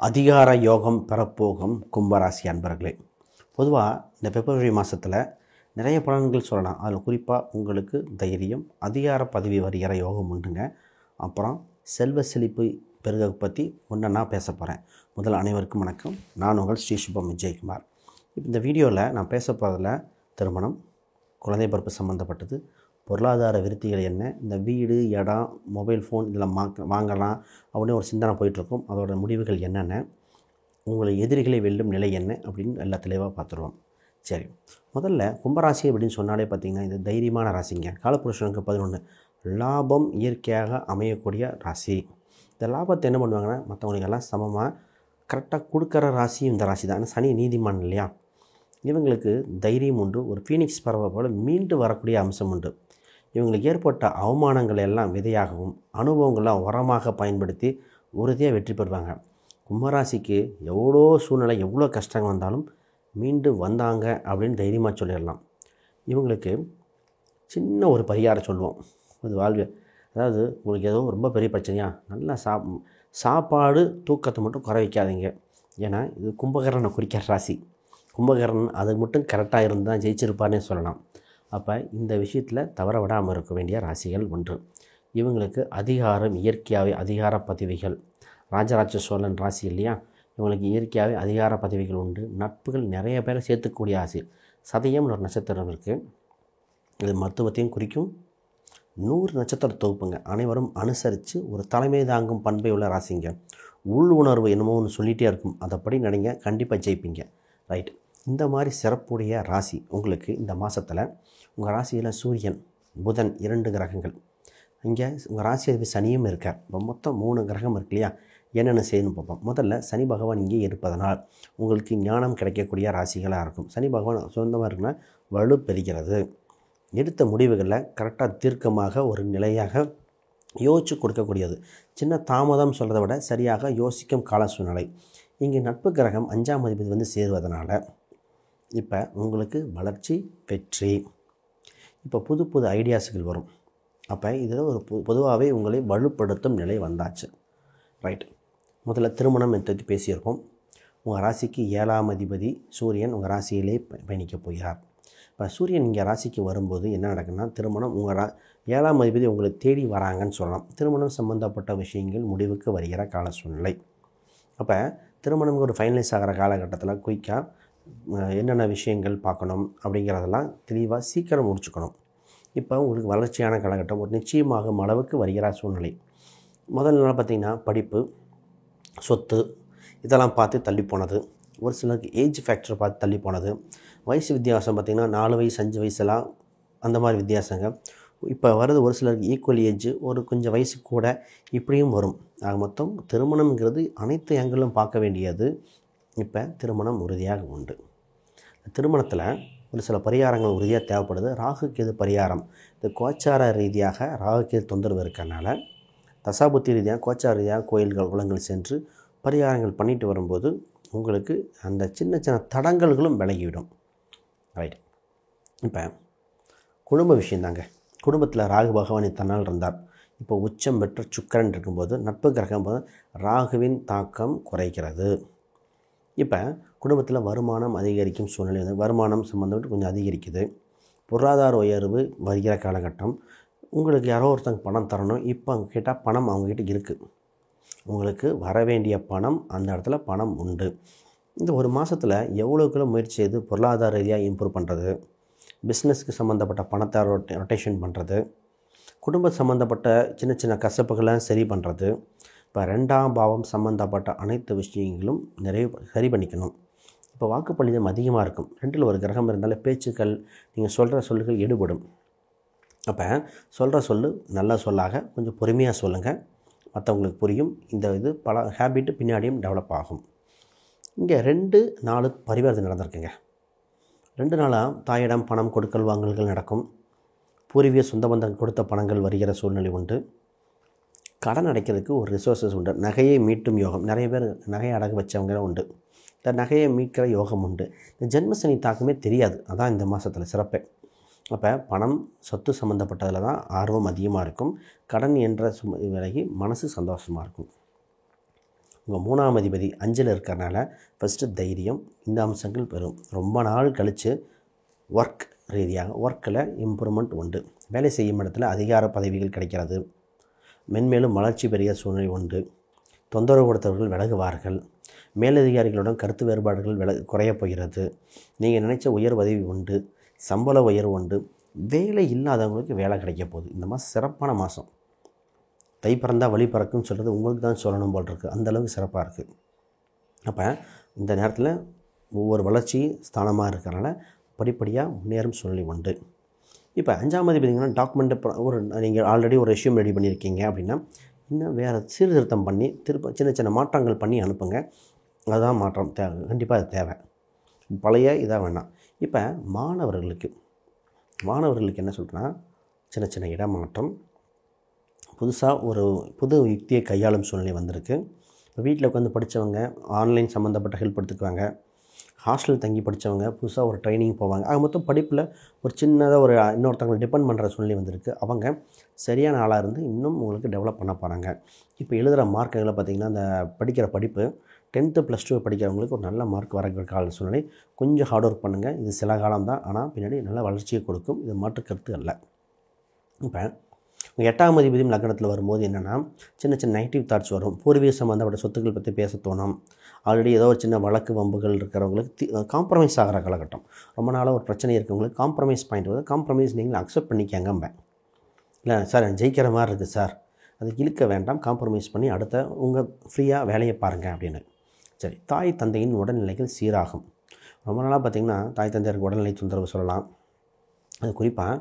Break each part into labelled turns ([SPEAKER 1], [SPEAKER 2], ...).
[SPEAKER 1] அதிகார யோகம் பெறப்போகும் கும்பராசி அன்பர்களே, பொதுவாக இந்த பிப்ரவரி மாதத்தில் நிறைய பலன்கள் சொல்லலாம். அதில் குறிப்பாக உங்களுக்கு தைரியம், அதிகார பதவி வருகிற யோகம் உண்டுங்க. அப்புறம் செல்வ செழிப்பு பெருக பற்றி ஒன்றா பேச போகிறேன். முதல் அனைவருக்கும் வணக்கம். நான் உங்கள் ஸ்ரீ சுபம் விஜயகுமார். இந்த வீடியோவில் நான் பேச போகிறதில் திருமணம், குழந்தை பிறப்பு சம்மந்தப்பட்டது, பொருளாதார விருத்திகள் என்ன, இந்த வீடு, இடம், மொபைல் ஃபோன் இதெல்லாம் வாங்கலாம் அப்படின்னு ஒரு சிந்தனை போயிட்டுருக்கும். அதோட முடிவுகள் என்னென்ன, உங்களை எதிரிகளை வெல்லும் நிலை என்ன அப்படின்னு எல்லாம் தெளிவாக பார்த்துருவோம். சரி, முதல்ல கும்பராசி அப்படின்னு சொன்னாலே பார்த்திங்கன்னா இது தைரியமான ராசிங்க. காலபுருஷனுக்கு 11 லாபம் இயற்கையாக அமையக்கூடிய ராசி. இந்த லாபத்தை என்ன பண்ணுவாங்கன்னா மற்றவங்களுக்கெல்லாம் சமமாக கரெக்டாக கொடுக்குற ராசியும் இந்த ராசி தான். சனி நீதிமான் இல்லையா, இவங்களுக்கு தைரியம் உண்டு. ஒரு ஃபீனிக்ஸ் பறவை போல் மீண்டு வரக்கூடிய அம்சம் உண்டு. இவங்களுக்கு ஏற்பட்ட அவமானங்கள் எல்லாம் விதையாகவும் அனுபவங்கள்லாம் உரமாக பயன்படுத்தி உறுதியாக வெற்றி பெறுவாங்க. கும்பராசிக்கு எவ்வளோ சூழ்நிலை, எவ்வளோ கஷ்டங்கள் வந்தாலும் மீண்டு வந்தாங்க அப்படின்னு தைரியமாக சொல்லிடலாம். இவங்களுக்கு சின்ன ஒரு பரிகாரம் சொல்லுவோம். இது வாழ்வு, அதாவது உங்களுக்கு ஏதோ ரொம்ப பெரிய பிரச்சனையா, நல்லா சாப்பாடு தூக்கத்தை மட்டும் குறை வைக்காதீங்க. ஏன்னா இது கும்பகரனை குறிக்கிற ராசி. கும்பகரன் அது மட்டும் கரெக்டாக இருந்தால் ஜெயிச்சிருப்பார்னே சொல்லலாம். அப்போ இந்த விஷயத்தில் தவற விடாமல் இருக்க வேண்டிய ராசிகள் ஒன்று. இவங்களுக்கு அதிகாரம் இயற்கையாகவே அதிகார பதவிகள். ராஜராஜ சோழன் ராசி இல்லையா, இவங்களுக்கு இயற்கையாகவே அதிகார பதவிகள் உண்டு. நட்புகள் நிறைய பேரை சேர்த்துக்கூடிய ராசி. சதயம்னு ஒரு நட்சத்திரம் இருக்குது, இது மருத்துவத்தையும் குறிக்கும். 100 நட்சத்திர தொகுப்புங்க. அனைவரும் அனுசரித்து ஒரு தலைமை தாங்கும் பண்பை உள்ள ராசிங்க. உள் உணர்வு என்னமோ ஒன்று சொல்லிகிட்டே இருக்கும், அதைப்படி நினைங்க, கண்டிப்பாக ஜெயிப்பீங்க. ரைட், இந்த மாதிரி சிறப்புடைய ராசி உங்களுக்கு இந்த மாதத்தில். உங்கள் ராசியில் சூரியன், புதன் 2 கிரகங்கள். இங்கே உங்கள் ராசி அதிபதி சனியும் இருக்கார். இப்போ மொத்தம் 3 கிரகம் இருக்கு இல்லையா. என்னென்ன செய்யணும்னு பார்ப்போம். முதல்ல சனி பகவான் இங்கே இருப்பதனால் உங்களுக்கு ஞானம் கிடைக்கக்கூடிய ராசிகளாக இருக்கும். சனி பகவான் சொந்தமாக இருக்குன்னா வலு பெறுகிறது. எடுத்த முடிவுகளில் கரெக்டாக தீர்க்கமாக ஒரு நிலையாக யோசித்து கொடுக்கக்கூடியது. சின்ன தாமதம் சொல்கிறத விட சரியாக யோசிக்கும் கால சூழ்நிலை. இங்கே நட்பு கிரகம் 5ஆம் அதிபதி சேருவதனால இப்போ உங்களுக்கு வளர்ச்சி, வெற்றி, இப்போ புது புது ஐடியாஸுகள் வரும். அப்போ இதில் ஒரு பொதுவாகவே உங்களை வலுப்படுத்தும் நிலை வந்தாச்சு. ரைட், முதல்ல திருமணம் பற்றி பேசியிருக்கோம். உங்கள் ராசிக்கு 7ஆம் அதிபதி சூரியன் உங்கள் ராசியிலே பயணிக்கப் போகிறார். இப்போ சூரியன் இங்கே ராசிக்கு வரும்போது என்ன நடக்குன்னா, திருமணம் உங்கள் 7ஆம் அதிபதி உங்களை தேடி வராங்கன்னு சொல்லலாம். திருமணம் சம்மந்தப்பட்ட விஷயங்கள் முடிவுக்கு வருகிற கால சூழ்நிலை. அப்போ திருமணம் ஒரு ஃபைனலைஸ் ஆகிற காலகட்டத்தில் குயிக்காக என்னென்ன விஷயங்கள் பார்க்கணும் அப்படிங்கிறதெல்லாம் தெளிவாக சீக்கிரம் முடிச்சுக்கணும். இப்போ உங்களுக்கு வளர்ச்சியான காலகட்டம், ஒரு நிச்சயமாகும் அளவுக்கு வருகிற சூழ்நிலை. முதல் நாள் பார்த்திங்கன்னா படிப்பு, சொத்து இதெல்லாம் பார்த்து தள்ளி போனது. ஒரு சிலருக்கு ஏஜ் ஃபேக்டர் பார்த்து தள்ளி போனது. வயசு வித்தியாசம் பார்த்திங்கன்னா 4 வயசு 5 வயசுலாம் அந்த மாதிரி வித்தியாசங்க. இப்போ வருது ஒரு சிலருக்கு ஈக்குவல் ஏஜ், ஒரு கொஞ்சம் வயசு கூட இப்படியும் வரும். ஆக மொத்தம் திருமணம்ங்கிறது அனைத்து ஆங்கிலும் பார்க்க வேண்டியது. இப்போ திருமணம் உறுதியாக உண்டு. திருமணத்தில் ஒரு சில பரிகாரங்கள் உறுதியாக தேவைப்படுது. ராகு கேது பரிகாரம், இந்த கோச்சார ரீதியாக ராகு கேது தொந்தரவு இருக்கறனால தசாபுத்தி ரீதியாக கோச்சார ரீதியாக கோயில்கள் குளங்கள் சென்று பரிகாரங்கள் பண்ணிட்டு வரும்போது உங்களுக்கு அந்த சின்ன சின்ன தடங்கல்களும் விலகிவிடும். ரைட், இப்போ குடும்ப விஷயந்தாங்க. குடும்பத்தில் ராகு பகவான் தன்னால் இருந்தார். இப்போ உச்சம் பெற்ற சுக்கிரன் இருக்கும்போது நட்பு கிரகம் போது ராகுவின் தாக்கம் குறைக்கிறது. இப்போ குடும்பத்தில் வருமானம் அதிகரிக்கும் சூழ்நிலை வந்து வருமானம் சம்மந்தப்பட்டு கொஞ்சம் அதிகரிக்குது. பொருளாதார உயர்வு வருகிற காலகட்டம். உங்களுக்கு யாரோ ஒருத்தங்க பணம் தரணும், இப்போ அவங்க கேட்டால் பணம் அவங்ககிட்ட இருக்குது. உங்களுக்கு வர வேண்டிய பணம் அந்த இடத்துல பணம் உண்டு. இந்த ஒரு மாதத்தில் எவ்வளோக்குள்ள முயற்சி செய்து பொருளாதார ரீதியாக இம்ப்ரூவ் பண்ணுறது, பிஸ்னஸுக்கு சம்மந்தப்பட்ட பணத்தை ரொட்டேஷன் பண்ணுறது, குடும்ப சம்மந்தப்பட்ட சின்ன சின்ன கசப்புகளை சரி பண்ணுறது, இப்போ 2ஆம் பாவம் சம்மந்தப்பட்ட அனைத்து விஷயங்களும் சரி பண்ணிக்கணும். இப்போ வாக்குப்பளிதம் அதிகமாக இருக்கும். 2ல் ஒரு கிரகம் இருந்தாலும் பேச்சுக்கள், நீங்கள் சொல்கிற சொல்லுகள் ஈடுபடும். அப்போ சொல்கிற சொல்லு நல்ல சொல்லாக கொஞ்சம் பொறுமையாக சொல்லுங்கள், மற்றவங்களுக்கு புரியும். இந்த பல ஹேபிட்டு பின்னாடியும் டெவலப் ஆகும். இங்கே 2-4 பரிவர்த்தனை நடந்திருக்குங்க. 2 நாளாக தாயிடம் பணம் கொடுக்கல் வாங்கல்கள் நடக்கும். பூர்வீக சொந்த பந்தம் கொடுத்த பணங்கள் வருகிற சூழ்நிலை உண்டு. கடன் அடைக்கிறதுக்கு ஒரு ரிசோர்ஸஸ் உண்டு. நகையை மீட்டும் யோகம், நிறைய பேர் நகையை அடகு வச்சவங்க உண்டு. இந்த நகையை மீட்கிற யோகம் உண்டு. இந்த ஜென்மசனி தாக்கமே தெரியாது, அதான் இந்த மாதத்தில் சிறப்பே. அப்போ பணம் சொத்து சம்மந்தப்பட்டதில் தான் ஆர்வம் அதிகமாக இருக்கும். கடன் என்ற விலகி மனசு சந்தோஷமாக இருக்கும். உங்கள் 3ஆம் அதிபதி 5ல் இருக்கிறனால ஃபஸ்ட்டு தைரியம் இந்த அம்சங்கள் பெறும். ரொம்ப நாள் கழித்து ஒர்க் ரீதியாக ஒர்க்கில் இம்ப்ரூவ்மெண்ட் உண்டு. வேலை செய்யும் இடத்துல அதிகார பதவிகள் கிடைக்கிறது. மென்மேலும் வளர்ச்சி பெரிய சூழ்நிலை உண்டு. தொந்தரவு கொடுத்தவர்கள் விலகுவார்கள். மேலதிகாரிகளுடன் கருத்து வேறுபாடுகள் குறையப் போகிறது. நீங்கள் நினைச்ச உயர் பதவி உண்டு. சம்பள உயர்வு உண்டு. வேலை இல்லாதவங்களுக்கு வேலை கிடைக்க போகுது. இந்த மாதம் சிறப்பான மாதம். தை பிறந்தால் வழி பிறக்குன்னு சொல்கிறது உங்களுக்கு தான் சொல்லணும் போல் இருக்குது. அந்தளவுக்கு சிறப்பாக இருக்குது. அப்போ இந்த நேரத்தில் ஒவ்வொரு வளர்ச்சி ஸ்தானமாக இருக்கிறனால படிப்படியாக முன்னேறும் சூழ்நிலை உண்டு. இப்போ 5ஆம் அதிபதி பார்த்திங்கன்னா டாக்குமெண்ட்டு நீங்கள் ஆல்ரெடி ஒரு ரெஸ்யூம் ரெடி பண்ணியிருக்கீங்க அப்படின்னா இன்னும் வேறு சீர்திருத்தம் பண்ணி சின்ன சின்ன மாற்றங்கள் பண்ணி அனுப்புங்க. அதுதான் மாற்றம் தேவை. கண்டிப்பாக அது தேவை. பழைய இதாக வேணாம். இப்போ மாணவர்களுக்கு என்ன சொல்கிறேன்னா சின்ன சின்ன இடமாற்றம், புதுசாக ஒரு புது யுக்தியை கையாளும் சூழ்நிலை வந்திருக்கு. இப்போ வீட்டில் உட்காந்து படித்தவங்க ஆன்லைன் சம்மந்தப்பட்ட ஹெல்ப் எடுத்துக்குவாங்க. ஹாஸ்டல் தங்கி படித்தவங்க புதுசாக ஒரு ட்ரைனிங் போவாங்க. ஆக மொத்தம் படிப்பில் ஒரு சின்னதாக இன்னொருத்தவங்களை டிபெண்ட் பண்ணுற சூழ்நிலை வந்திருக்கு. அவங்க சரியான ஆளாக இருந்து இன்னும் உங்களுக்கு டெவலப் பண்ண போகிறாங்க. இப்போ எழுதுகிற மார்க்குகளை பார்த்திங்கன்னா அந்த படிக்கிற படிப்பு 10th +2 படிக்கிறவங்களுக்கு ஒரு நல்ல மார்க் வர கால சூழ்நிலை. கொஞ்சம் ஹார்ட் ஒர்க் பண்ணுங்கள். இது சில காலம் தான், ஆனால் பின்னாடி நல்ல வளர்ச்சியை கொடுக்கும். இது மாற்றுக்கருத்து அல்ல. இப்போ 8ஆம் அதிபதியும் லக்னத்தில் வரும்போது என்னென்னா சின்ன சின்ன நெகட்டிவ் தாட்ஸ் வரும். பூர்வீக சம்மந்தப்பட்ட சொத்துக்கள் பற்றி பேச தோணும். ஆல்ரெடி ஏதோ ஒரு சின்ன வழக்கு வம்புகள் இருக்கிறவங்களுக்கு காம்ப்ரமைஸ் ஆகிற காலகட்டம். ரொம்ப நாளாக ஒரு பிரச்சனை இருக்கவங்களுக்கு காம்ப்ரமைஸ் பாயிண்ட் வருது. காம்ப்ரமைஸ் நீங்கள் அக்செப்ட் பண்ணிக்கங்கம்பேன். இல்லை சார் ஜெயிக்கிற மாதிரி இருக்குது சார், அது இழுக்க வேண்டாம், காம்ப்ரமைஸ் பண்ணி அடுத்த உங்கள் ஃப்ரீயாக வேலையை பாருங்கள் அப்படின்னு. சரி, தாய் தந்தையின் உடல்நிலைகள் சீராகும். ரொம்ப நாளாக பார்த்திங்கன்னா தாய் தந்தையருக்கு உடல்நிலை தொந்தரவு சொல்லலாம். அது குறிப்பாக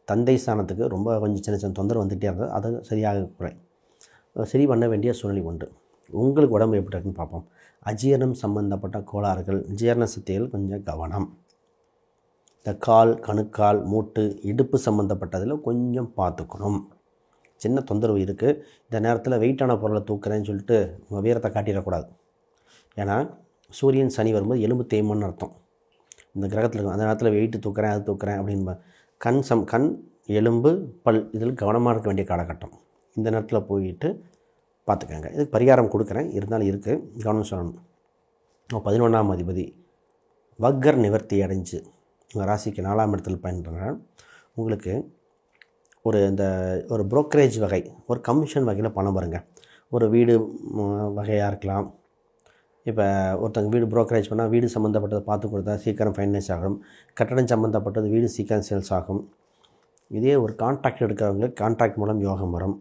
[SPEAKER 1] தந்தை ஸ்தானத்துக்கு ரொம்ப கொஞ்சம் சின்ன சின்ன தொந்தரவு வந்துகிட்டே இருந்தது. அதை சரி பண்ண வேண்டிய சூழ்நிலை உண்டு. உங்களுக்கு உடம்பு எப்படி இருக்குன்னு பார்ப்போம். அஜீரணம் சம்பந்தப்பட்ட கோளாறுகள், ஜீரண சக்திகள் கொஞ்சம் கவனம். இந்த கால், கணுக்கால், மூட்டு, இடுப்பு சம்மந்தப்பட்டதில் கொஞ்சம் பார்த்துக்கணும். சின்ன தொந்தரவு இருக்குது. இந்த நேரத்தில் வெயிட்டான பொருளை தூக்குறேன்னு சொல்லிட்டு உங்கள் வீரத்தை காட்டிடக்கூடாது. ஏன்னா சூரியன் சனி வரும்போது எலும்பு தேய்மான்னு அர்த்தம். இந்த கிரகத்தில் இருக்கும். அந்த நேரத்தில் வெயிட்டு தூக்குறேன் அது தூக்குறேன் அப்படின்னு கண், எலும்பு, பல் இதில் கவனமாக இருக்க வேண்டிய காலகட்டம். இந்த நேரத்தில் போயிட்டு பார்த்துக்கங்க. இதுக்கு பரிகாரம் கொடுக்குறேன், இருந்தாலும் இருக்குது, கவனம் சொல்லணும். 11ஆம் அதிபதி வக்கர் நிவர்த்தி அடைஞ்சு உங்கள் ராசிக்கு 4ஆம் இடத்தில் பயன்படுறனால உங்களுக்கு ஒரு புரோக்கரேஜ் வகை, ஒரு கமிஷன் வகையில் பணம் வருங்க. ஒரு வீடு வகையாக இருக்கலாம். இப்போ ஒருத்தங்க வீடு புரோக்கரேஜ் பண்ணால் வீடு சம்மந்தப்பட்டதை பார்த்து கொடுத்தா சீக்கிரம் ஃபைனலைஸ் ஆகும். கட்டடம் சம்மந்தப்பட்டது வீடு சீக்கிரம் சேல்ஸ் ஆகும். இதே ஒரு கான்ட்ராக்ட் எடுக்கிறவங்களுக்கு கான்ட்ராக்ட் மூலம் யோகம் வரும்.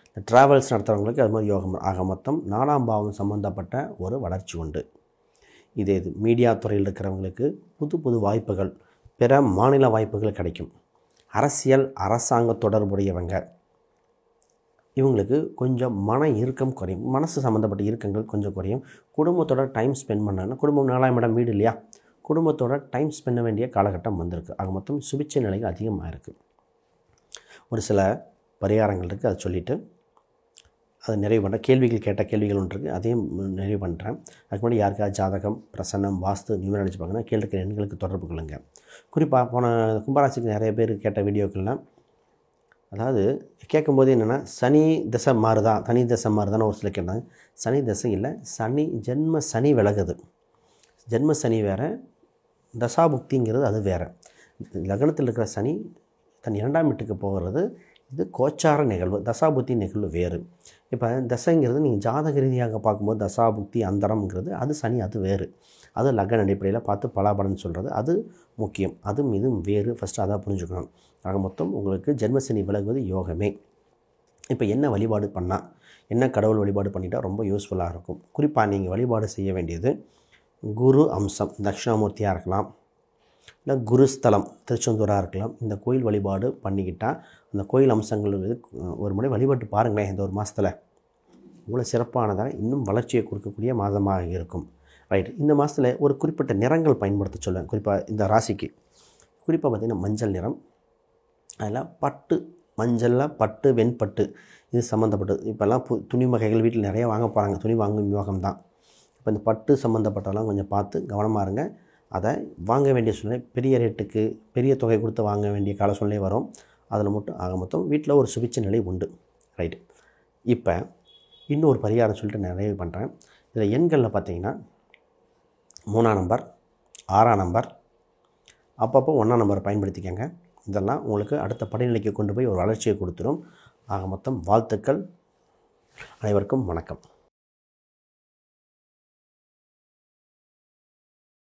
[SPEAKER 1] இந்த ட்ராவல்ஸ் நடத்துகிறவங்களுக்கு அது மாதிரி யோகம் வரும். ஆக மொத்தம் 4ஆம் பாவம் சம்மந்தப்பட்ட ஒரு வளர்ச்சி உண்டு. இது மீடியா துறையில் இருக்கிறவங்களுக்கு புது வாய்ப்புகள், பிற மாநில வாய்ப்புகள் கிடைக்கும். அரசியல், அரசாங்க தொடர்புடையவங்க இவங்களுக்கு கொஞ்சம் மன இறுக்கம் குறையும். மனசு சம்மந்தப்பட்ட இறுக்கங்கள் கொஞ்சம் குறையும். குடும்பத்தோட டைம் ஸ்பெண்ட் பண்ணாங்கன்னா, குடும்பம் 4ஆம் இடம் வீடு இல்லையா, குடும்பத்தோட டைம் ஸ்பெண்ட் வேண்டிய காலகட்டம் வந்திருக்கு. ஆக மொத்தம் சுபிட்சை நிலைகள் அதிகமாக இருக்குது. ஒரு சில பரிகாரங்கள் இருக்குது, அதை சொல்லிவிட்டு அதை நிறைவு பண்ணுறேன். கேட்ட கேள்விகள் ஒன்று இருக்குது, அதையும் நிறைவு பண்ணுறேன். அதுக்கு முன்னாடி யாருக்காவது ஜாதகம், பிரசன்னம், வாஸ்து, நியூமராலஜி பார்க்கணும்னா கீழே இருக்கிற எண்களுக்கு தொடர்பு கொள்ளுங்கள். குறிப்பாக போன கும்பராசிக்கு நிறைய பேர் கேட்ட வீடியோக்கள்லாம், அதாவது கேட்கும்போது என்னென்னா தனி தசை மாறுதான்னு ஒரு சில கேட்டாங்க. சனி தசை இல்லை, ஜென்ம சனி விலகுது. ஜென்ம சனி வேறு, தசாபுக்திங்கிறது அது வேறு. லக்னத்தில் இருக்கிற சனி தன் 2ஆம் வீட்டுக்கு போகிறது, இது கோச்சார நிகழ்வு. தசாபுக்தி நிகழ்வு வேறு. இப்போ தசைங்கிறது நீங்கள் ஜாதக ரீதியாக பார்க்கும்போது தசாபுக்தி அந்தரம்ங்கிறது அது சனி, அது வேறு. அது லக்ன அடிப்படையில் பார்த்து பலாபலன் சொல்கிறது, அது முக்கியம். அதுவும் இதுவும் வேறு. ஃபஸ்ட்டு அதான் புரிஞ்சுக்கணும். ஆக மொத்தம் உங்களுக்கு ஜென்மசனி விலகுவது யோகமே. இப்போ என்ன வழிபாடு பண்ணால், என்ன கடவுள் வழிபாடு பண்ணிட்டால் ரொம்ப யூஸ்ஃபுல்லாக இருக்கும். குறிப்பாக நீங்கள் வழிபாடு செய்ய வேண்டியது குரு அம்சம், தட்சிணாமூர்த்தியாக இருக்கலாம், இல்லை குருஸ்தலம் திருச்செந்தூராக இருக்கலாம். இந்த கோயில் வழிபாடு பண்ணிக்கிட்டால் அந்த கோயில் அம்சங்கள் ஒரு முறை வழிபாட்டு பாருங்களேன். இந்த ஒரு மாதத்தில் இவ்வளோ சிறப்பானதாக இன்னும் வளர்ச்சியை கொடுக்கக்கூடிய மாதமாக இருக்கும். ரைட். இந்த மாதத்தில் ஒரு குறிப்பிட்ட நிறங்கள் பயன்படுத்த சொல்லுவேன். குறிப்பாக இந்த ராசிக்கு குறிப்பாக பார்த்திங்கன்னா மஞ்சள் நிறம், அதில் பட்டு, மஞ்சளில் பட்டு, வெண்பட்டு இது சம்மந்தப்பட்டது. இப்போல்லாம் துணி வகைகள் வீட்டில் நிறைய வாங்க போகிறாங்க. துணி வாங்கும் யோகம் தான். இப்போ இந்த பட்டு சம்மந்தப்பட்டெல்லாம் கொஞ்சம் பார்த்து கவனமாக இருங்க. அதை வாங்க வேண்டிய சூழ்நிலை, பெரிய ரேட்டுக்கு பெரிய தொகை கொடுத்து வாங்க வேண்டிய கால சூழ்நிலை வரும். அதில் மட்டும் ஆக மொத்தம் வீட்டில் ஒரு சுபிட்ச நிலை உண்டு. ரைட்டு. இப்போ இன்னொரு பரிகாரம் சொல்லிட்டு நிறைவு பண்ணுறேன். இதில் எண்களில் பார்த்தீங்கன்னா 3ஆம் நம்பர், 6ஆம் நம்பர், அப்பப்போ 1ஆம் நம்பர் பயன்படுத்திக்கங்க. இதெல்லாம் உங்களுக்கு அடுத்த படிநிலைக்கு கொண்டு போய் ஒரு வளர்ச்சியை கொடுத்துரும். ஆக மொத்தம் வாழ்த்துக்கள். அனைவருக்கும் வணக்கம்.